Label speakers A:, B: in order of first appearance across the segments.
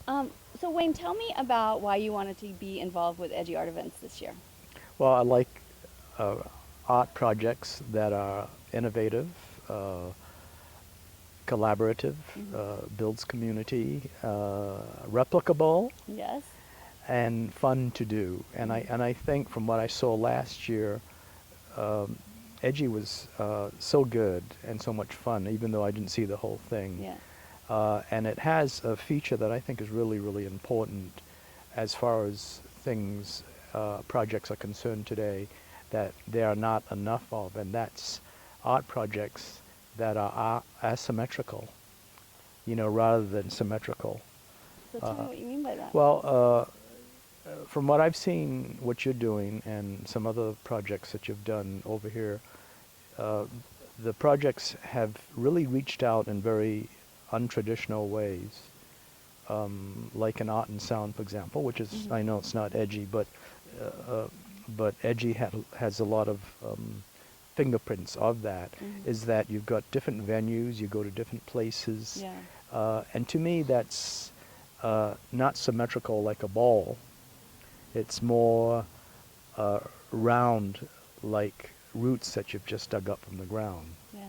A: So Wayne, tell me about why you wanted to be involved with Edgy Art events this year.
B: Well, I like uh, art projects that are innovative, uh, collaborative,
A: Hmm.
B: builds community, replicable,
A: Yes.
B: and fun to do. And I
A: Hmm.
B: and I think from what I saw last year, um, Edgy was so good and so much fun, even though I didn't see the whole thing.
A: Yeah.
B: And it has a feature that I think is really, really important as far as things, projects are concerned today, that there are not enough of, and that's art projects that are asymmetrical, rather than symmetrical.
A: So tell me
B: Uh,
A: what you mean by that.
B: well, from what I've seen, what you're doing, and some other projects that you've done over here, uh, the projects have really reached out in very untraditional ways, like an art and sound, for example, which is,
A: Hmm.
B: I know it's not edgy, uh, uh, but edgy has a lot of fingerprints of that.
A: Hmm.
B: Is that you've got different venues, you go to different places,
A: Yeah.
B: and to me that's not symmetrical like a ball. It's more uh, round, like roots that you've just dug up from the ground.
A: Yeah.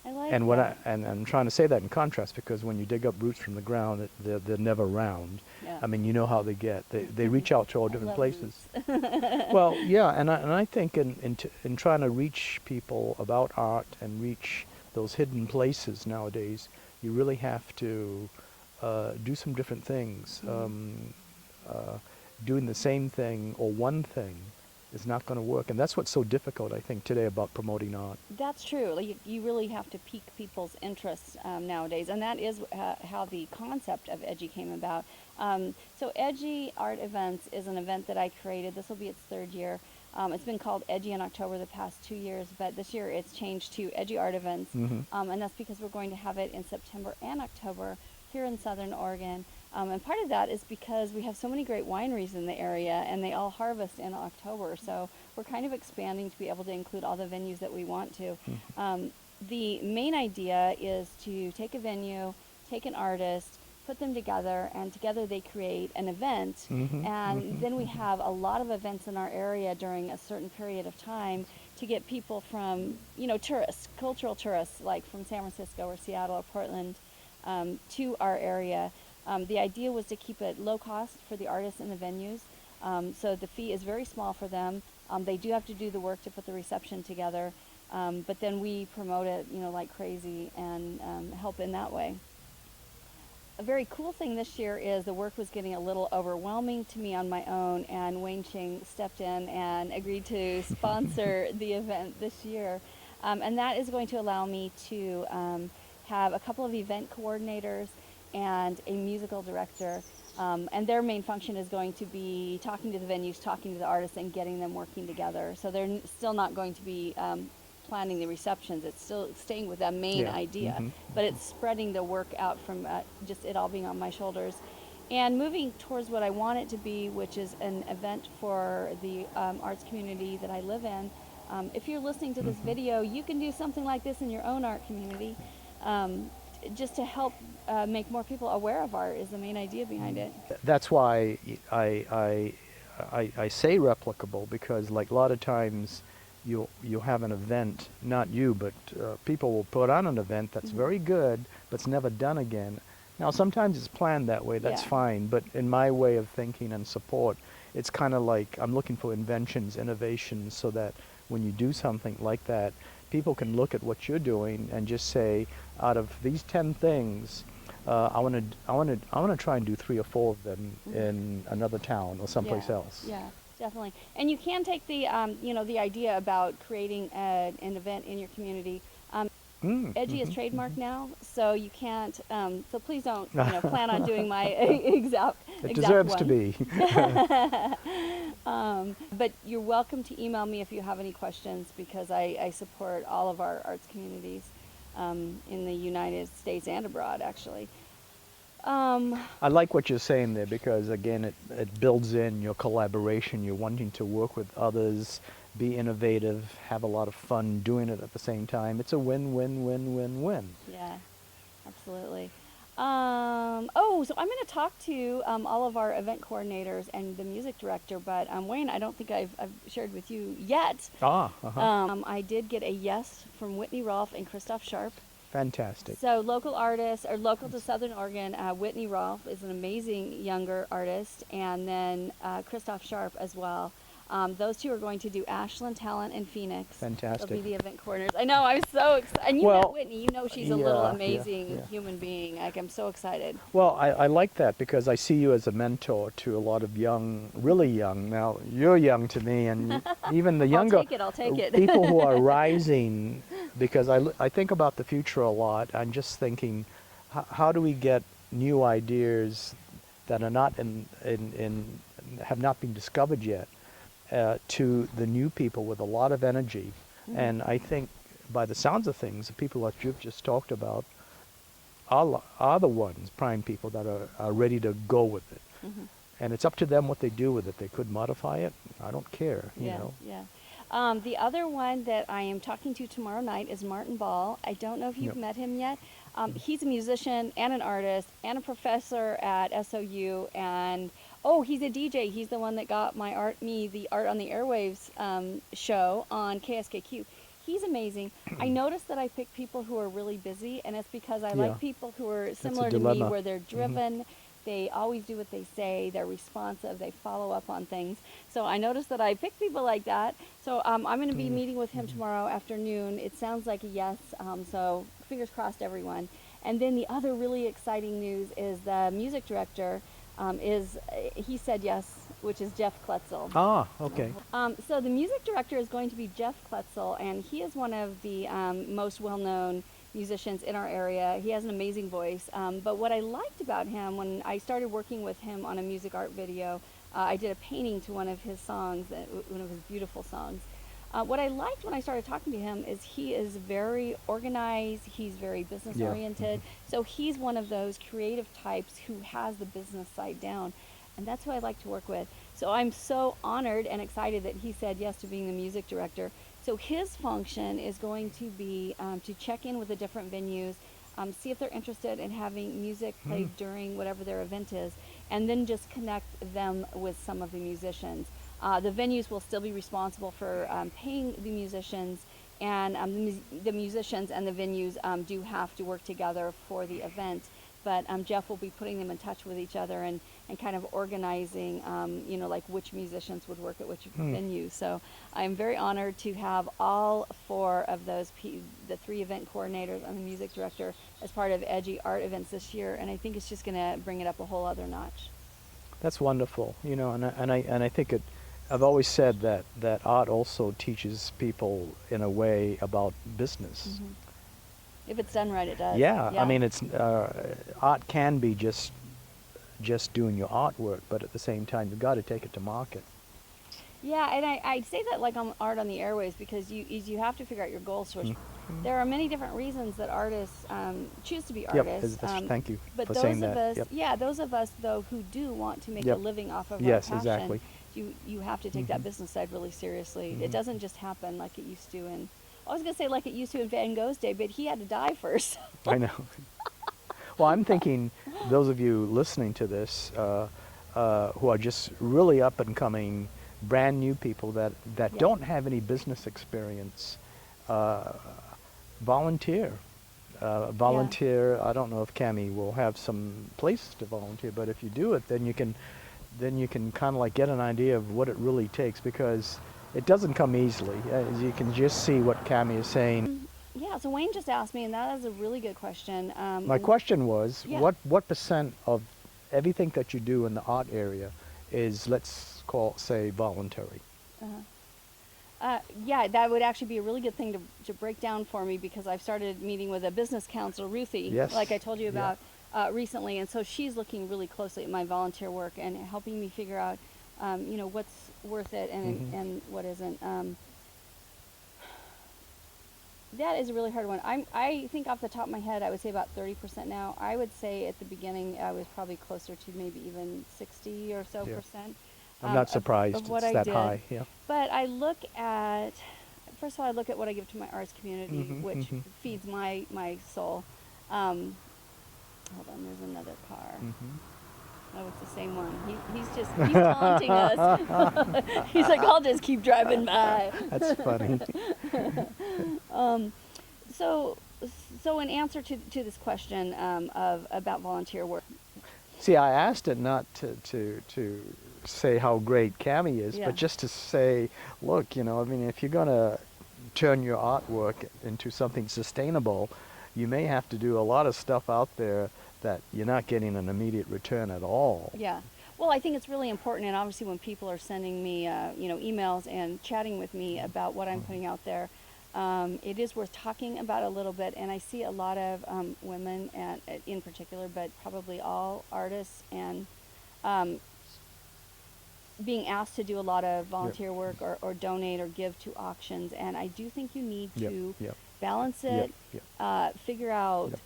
A: I like
B: And
A: that.
B: I'm trying to say that in contrast, because when you dig up roots from the ground, they're never round.
A: Yeah.
B: I mean, you know how they get. They reach out to all
A: I
B: different
A: love
B: places.
A: roots.
B: Well, yeah, and I think in trying to reach people about art and reach those hidden places nowadays, you really have to do some different things.
A: Hmm.
B: Uh, Doing the same thing or one thing is not going to work, and that's what's so difficult, I think, today about promoting art.
A: That's true. Like you really have to pique people's interest nowadays, and that is how the concept of Edgy came about. So, Edgy Art Events is an event that I created. This will be its third year. It's been called Edgy in October the past 2 years, but this year it's changed to Edgy Art Events,
B: Hmm.
A: and that's because we're going to have it in September and October here in Southern Oregon. And part of that is because we have so many great wineries in the area, and they all harvest in October. So we're kind of expanding to be able to include all the venues that we want to. The main idea is to take a venue, take an artist, put them together, and together they create an event.
B: Hmm.
A: And
B: Hmm.
A: then we have a lot of events in our area during a certain period of time to get people from, tourists, cultural tourists, like from San Francisco or Seattle or Portland, to our area. The idea was to keep it low cost for the artists and the venues. So the fee is very small for them. They do have to do the work to put the reception together, but then we promote it, like crazy, and help in that way. A very cool thing this year is the work was getting a little overwhelming to me on my own, and Wayne Ching stepped in and agreed to sponsor the event this year. And that is going to allow me to have a couple of event coordinators and a musical director. And their main function is going to be talking to the venues, talking to the artists, and getting them working together. So they're still not going to be planning the receptions. It's still staying with that main
B: Yeah.
A: idea,
B: Hmm.
A: but it's spreading the work out from just it all being on my shoulders and moving towards what I want it to be, which is an event for the arts community that I live in. If you're listening to this
B: Hmm.
A: video, you can do something like this in your own art community, um, just to help make more people aware of art is the main idea behind it.
B: That's why I say replicable, because like a lot of times you'll have an event, not you, but people will put on an event that's
A: Hmm.
B: very good, but it's never done again. Now sometimes it's planned that way, that's
A: Yeah.
B: fine, but in my way of thinking and support, it's kind of like I'm looking for inventions, innovations, so that when you do something like that, people can look at what you're doing and just say, out of these 10 things, I want to try and do 3 or 4 of them
A: Hmm.
B: in another town or
A: Yeah,
B: someplace else.
A: yeah, definitely. And you can take the idea about creating an event in your community.
B: Mm,
A: Edgy is
B: hmm.
A: trademarked now, so you can't. So please don't,
B: Hmm.
A: plan on doing my
B: It
A: exact
B: deserves to
A: one.
B: be.
A: But you're welcome to email me if you have any questions because I support all of our arts communities in the United States and abroad, actually. Um,
B: I like what you're saying there, because again, it builds in your collaboration. You're wanting to work with others, be innovative, have a lot of fun doing it at the same time. It's a win, win, win, win, win.
A: yeah, absolutely. So I'm going to talk to all of our event coordinators and the music director, but Wayne, I don't think I've shared with you yet.
B: Ah,
A: I did get a yes from Whitney Rolfe and Christoph Sharp.
B: fantastic.
A: So local artists, or local to Southern Oregon, Whitney Rolfe is an amazing younger artist, and then Christoph Sharp as well. Those two are going to do Ashland Talent in Phoenix.
B: Fantastic.
A: They'll be the event coordinators. I know, I'm so excited. And you
B: Well,
A: met Whitney, you know she's a little
B: yeah,
A: amazing
B: yeah.
A: human being. Like, I'm so excited.
B: Well, I like that because I see you as a mentor to a lot of young, really young. Now, you're young to me, and even the younger
A: I'll take it.
B: people who are rising, because I think about the future a lot. I'm just thinking, how do we get new ideas that are not have not been discovered yet to the new people with a lot of energy?
A: Mm-hmm.
B: And I think by the sounds of things, the people that you've just talked about are the ones, prime people, that are ready to go with it.
A: Mm-hmm.
B: And it's up to them what they do with it. They could modify it. I don't care, you know.
A: Yeah. The other one that I am talking to tomorrow night is Martin Ball. I don't know if you've
B: Yep.
A: met him yet. He's a musician and an artist and a professor at SOU, and he's a DJ. He's the one that got the Art on the Airwaves show on KSKQ. He's amazing. I noticed that I pick people who are really busy, and it's because I
B: Yeah.
A: like people who are
B: a
A: similar to me,
B: dilemma.
A: where they're driven. They always do what they say. They're responsive. They follow up on things. So I noticed that I pick people like that. So I'm going to be meeting with him tomorrow afternoon. It sounds like a yes. So fingers crossed, everyone. And then the other really exciting news is the music director he said yes, which is Jeff Kletzel.
B: Ah, okay.
A: So the music director is going to be Jeff Kletzel, and he is one of the most well-known musicians in our area. He has an amazing voice. But what I liked about him, when I started working with him on a music art video, I did a painting to one of his songs, one of his beautiful songs. What I liked when I started talking to him is he is very organized, he's very business oriented. So he's one of those creative types who has the business side down. And that's who I like to work with. So I'm so honored and excited that he said yes to being the music director. So his function is going to be to check in with the different venues, see if they're interested in having music played during whatever their event is, and then just connect them with some of the musicians. The venues will still be responsible for paying the musicians, and the musicians and the venues do have to work together for the event. But Jeff will be putting them in touch with each other and kind of organizing, like which musicians would work at which venues. So I'm very honored to have all four of those, the three event coordinators and the music director, as part of Edgy art events this year. And I think it's just going to bring it up a whole other notch.
B: That's wonderful, and I think I've always said that art also teaches people in a way about business.
A: Mm-hmm. If it's done right, it does.
B: Yeah. I mean, it's art can be just doing your artwork, but at the same time, you've got to take it to market.
A: Yeah, and I say that like on Art on the Airways, because you have to figure out your goals first. There are many different reasons that artists choose to be artists.
B: Thank you
A: but
B: for
A: those
B: saying
A: of
B: that.
A: us, those of us though who do want to make a living off of our
B: Yes,
A: passion,
B: exactly.
A: you have to take that business side really seriously. It doesn't just happen like it used to in. I was going to say like it used to in Van Gogh's day, but he had to die first.
B: I know. Well, I'm thinking those of you listening to this who are just really up and coming, brand new people that don't have any business experience, volunteer. Volunteer. I don't know if Cammy will have some places to volunteer, but if you do it, then you can kind of like get an idea of what it really takes, because it doesn't come easily. As you can just see what Cammy is saying.
A: Yeah, so Wayne just asked me, and that is a really good question.
B: My question was, what percent of everything that you do in the art area is, let's say, voluntary?
A: Yeah, that would actually be a really good thing to break down for me, because I've started meeting with a business counselor, Ruthie, like I told you about recently, and so she's looking really closely at my volunteer work and helping me figure out, what's worth it and what isn't. That is a really hard one. I think off the top of my head, I would say about 30% now. I would say at the beginning, I was probably closer to maybe even 60 or so percent.
B: I'm not surprised
A: of what
B: it's
A: I
B: that
A: did.
B: high. Yeah.
A: But I look at, first of all, I look at what I give to my arts community, which feeds my soul. Hold on, there's another car.
B: Mhm.
A: Oh, it's the same one. He's taunting us. He's like, I'll just keep driving by.
B: That's funny.
A: So, so in answer to this question about volunteer work,
B: See, I asked it not to say how great Cammy is,
A: Yeah.
B: but just to say, look, you know, I mean, if you're going to turn your artwork into something sustainable, you may have to do a lot of stuff out there that you're not getting an immediate return at all.
A: yeah. Well, I think it's really important, and obviously when people are sending me, emails and chatting with me about what I'm putting out there, it is worth talking about a little bit. And I see a lot of women, and in particular, but probably all artists, and being asked to do a lot of volunteer work or donate or give to auctions. And I do think you need
B: Yep,
A: to
B: yep,
A: balance
B: yep,
A: it,
B: yep.
A: figure out
B: Yep.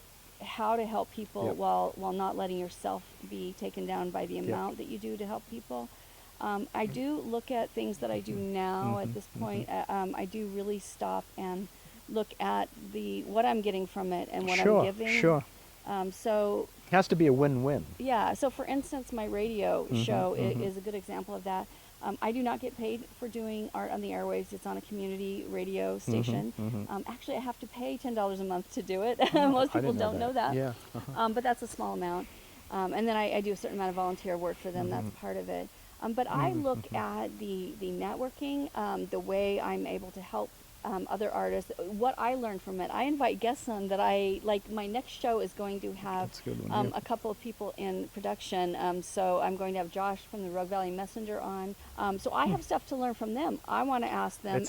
A: how to help people
B: Yep.
A: while not letting yourself be taken down by the amount that you do to help people. I do look at things that I do now at this point. I do really stop and look at what I'm getting from it and what I'm
B: Sure,
A: giving.
B: sure.
A: So
B: It has to be a win-win.
A: yeah, so for instance, my radio show
B: mhm.
A: is a good example of that. I do not get paid for doing art on the airwaves. It's on a community radio station. Actually, I have to pay $10 a month to do it. Most
B: I
A: people
B: didn't
A: don't know that.
B: Yeah.
A: But that's a small amount. And then I do a certain amount of volunteer work for them. That's part of it. But I look at the networking, the way I'm able to help other artists, what I learned from it. I invite guests on that my next show is going to have
B: That's a good one, yeah.
A: a couple of people in production. So I'm going to have Josh from the Rogue Valley Messenger on. So I have stuff to learn from them. I want to ask them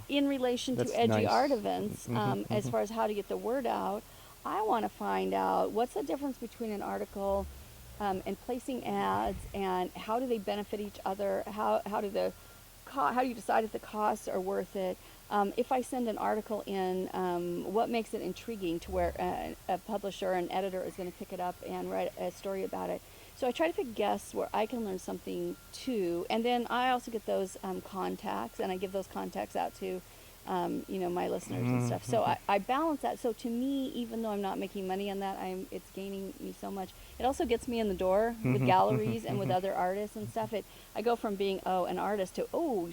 A: in relation
B: That's
A: to Edgy
B: nice.
A: art events, as far as how to get the word out. I want to find out what's the difference between an article and placing ads, and how do they benefit each other? How do you decide if the costs are worth it? If I send an article in, what makes it intriguing to where a publisher or an editor is going to pick it up and write a story about it? So I try to pick guests where I can learn something too, and then I also get those contacts, and I give those contacts out to my listeners and stuff. So I balance that. So to me, even though I'm not making money on that, it's gaining me so much. It also gets me in the door with galleries and with other artists and stuff. I go from being an artist to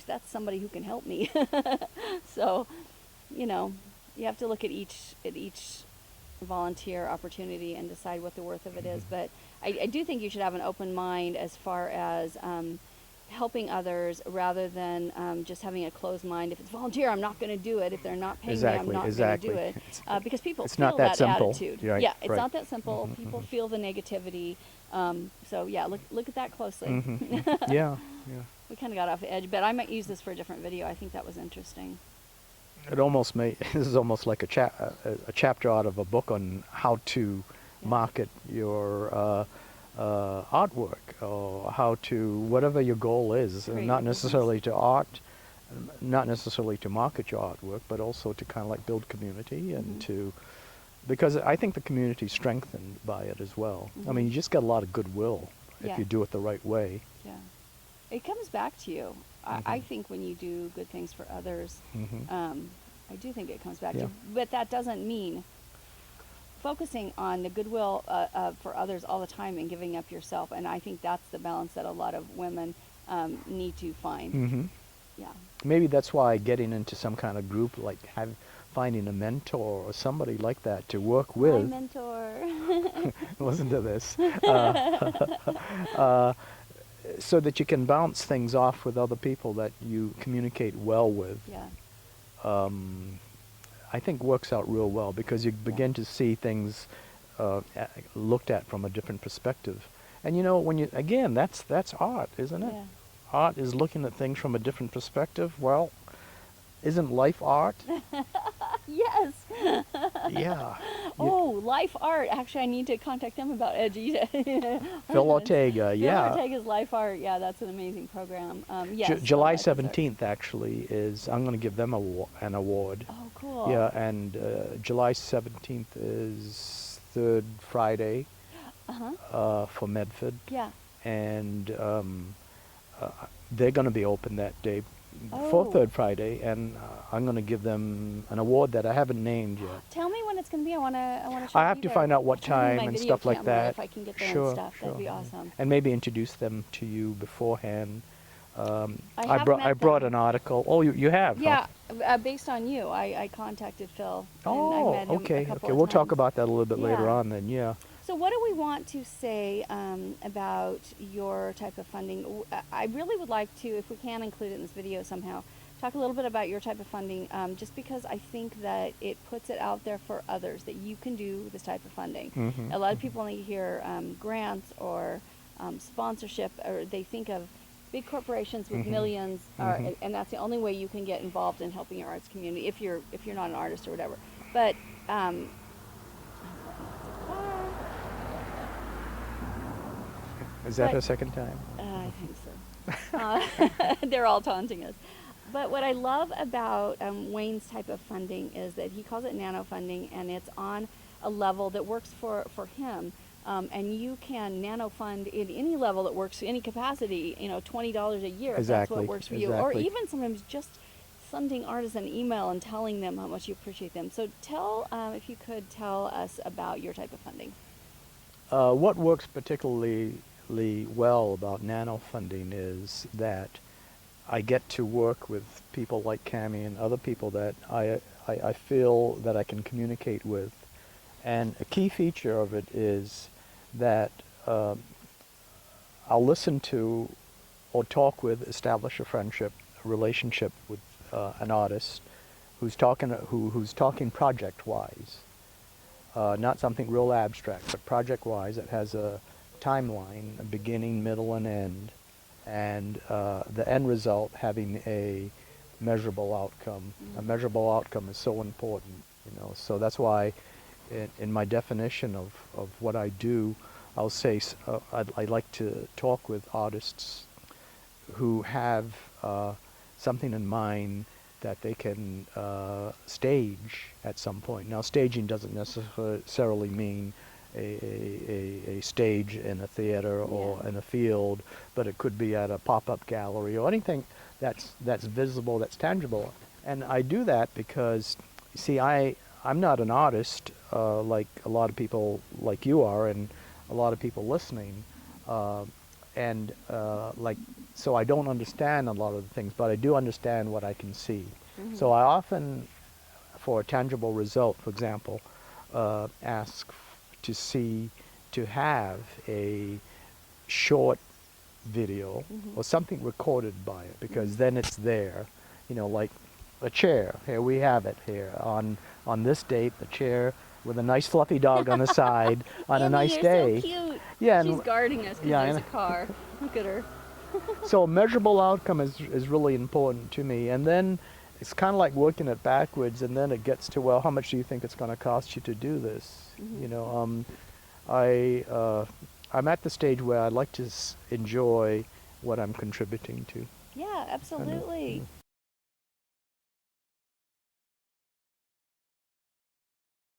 A: that's somebody who can help me. So, you have to look at each volunteer opportunity and decide what the worth of it is. But I do think you should have an open mind as far as helping others rather than just having a closed mind. If it's volunteer, I'm not going to do it. If they're not paying me, I'm not going to do it. Because people
B: It's
A: feel
B: not that simple.
A: attitude.
B: Right,
A: Yeah, it's
B: right.
A: not that simple. People feel the negativity. So yeah, look at that closely.
B: Yeah, yeah.
A: We kind of got off the edge, but I might use this for a different video. I think that was interesting.
B: It almost this is almost like a chapter out of a book on how to market your artwork, or how to, whatever your goal is,
A: Create
B: not
A: business.
B: necessarily not necessarily to market your artwork, but also to kind of like build community and because I think the community's strengthened by it as well. I mean, you just got a lot of goodwill if
A: Yeah.
B: you do it the right way.
A: Yeah, it comes back to you. I think when you do good things for others, I do think it comes back to
B: Yeah.
A: you. But that doesn't mean focusing on the goodwill for others all the time and giving up yourself. And I think that's the balance that a lot of women need to find. Yeah.
B: Maybe that's why getting into some kind of group, like finding a mentor or somebody like that to work
A: My
B: with.
A: mentor.
B: Listen to this. So that you can bounce things off with other people that you communicate well with.
A: Yeah.
B: I think works out real well because you begin to see things looked at from a different perspective. And again, that's art, isn't it?
A: Yeah.
B: Art is looking at things from a different perspective. Well, isn't life art?
A: Yes.
B: Yeah.
A: Oh, Life Art. Actually, I need to contact them about Edgy.
B: Phil Ortega, yeah.
A: Phil Ortega's Life Art. Yeah, that's an amazing program. Yes.
B: July
A: Life is art.
B: 17th actually I'm going to give them an award.
A: Oh, cool.
B: Yeah, and July 17th is third Friday for Medford.
A: Yeah.
B: And they're going to be open that day
A: Oh.
B: for third Friday, and I'm going to give them an award that I haven't named yet.
A: Tell me when when it's going to be. I want to.
B: I have to find out what time and stuff like that.
A: If I can get there
B: Sure,
A: and stuff,
B: sure.
A: that'd be awesome.
B: And maybe introduce them to you beforehand.
A: I have met
B: brought
A: them.
B: an article. Oh, you have?
A: Yeah,
B: Huh?
A: based on you, I contacted Phil.
B: Oh,
A: and I met him
B: okay.
A: a couple
B: Okay,
A: of
B: we'll talk
A: times.
B: about that a little bit later
A: Yeah.
B: on then. Yeah.
A: So what do we want to say about your type of funding? I really would like to, if we can include it in this video somehow, talk a little bit about your type of funding, just because I think that it puts it out there for others that you can do this type of funding.
B: Mhm,
A: A lot of people, when they hear grants or sponsorship, or they think of big corporations with
B: Mhm,
A: millions,
B: mhm.
A: and that's the only way you can get involved in helping your arts community if you're not an artist or whatever. But
B: Is that
A: But-
B: her second time?
A: I think so. They're all taunting us. But what I love about Wayne's type of funding is that he calls it nano funding, and it's on a level that works for him. And you can nano fund in any level that works, any capacity, $20 a year, if that's what
B: Exactly,
A: works for you. Or
B: exactly.
A: even sometimes just sending artists an email and telling them how much you appreciate them. So if you could tell us about your type of funding.
B: What works particularly well about nano funding is that I get to work with people like Cammy and other people that I feel that I can communicate with. And a key feature of it is that I'll listen to or talk with, establish a friendship, a relationship with an artist who's talking project-wise. Not something real abstract, but project-wise. It has a timeline, a beginning, middle, and end, and the end result having a measurable outcome. A measurable outcome is so important, So that's why, in my definition of what I do, I'll say I like to talk with artists who have something in mind that they can stage at some point. Now, staging doesn't necessarily mean a stage in a theater or in a field, but it could be at a pop-up gallery or anything that's visible, that's tangible. And I do that because, see, I'm not an artist like a lot of people like you are, and a lot of people listening, so I don't understand a lot of the things, but I do understand what I can see.
A: Mm-hmm.
B: So I often, for a tangible result, for example, ask to have a short video or something recorded by it, because then it's there, like a chair. Here we have it here on this date, the chair with a nice fluffy dog on the side on a nice day.
A: So cute.
B: Yeah,
A: She's guarding us because there's a car. Look at her.
B: So a measurable outcome is really important to me. And then it's kind of like working it backwards, and then it gets to, well, how much do you think it's going to cost you to do this? I'm at the stage where I like to enjoy what I'm contributing to.
A: Yeah, absolutely.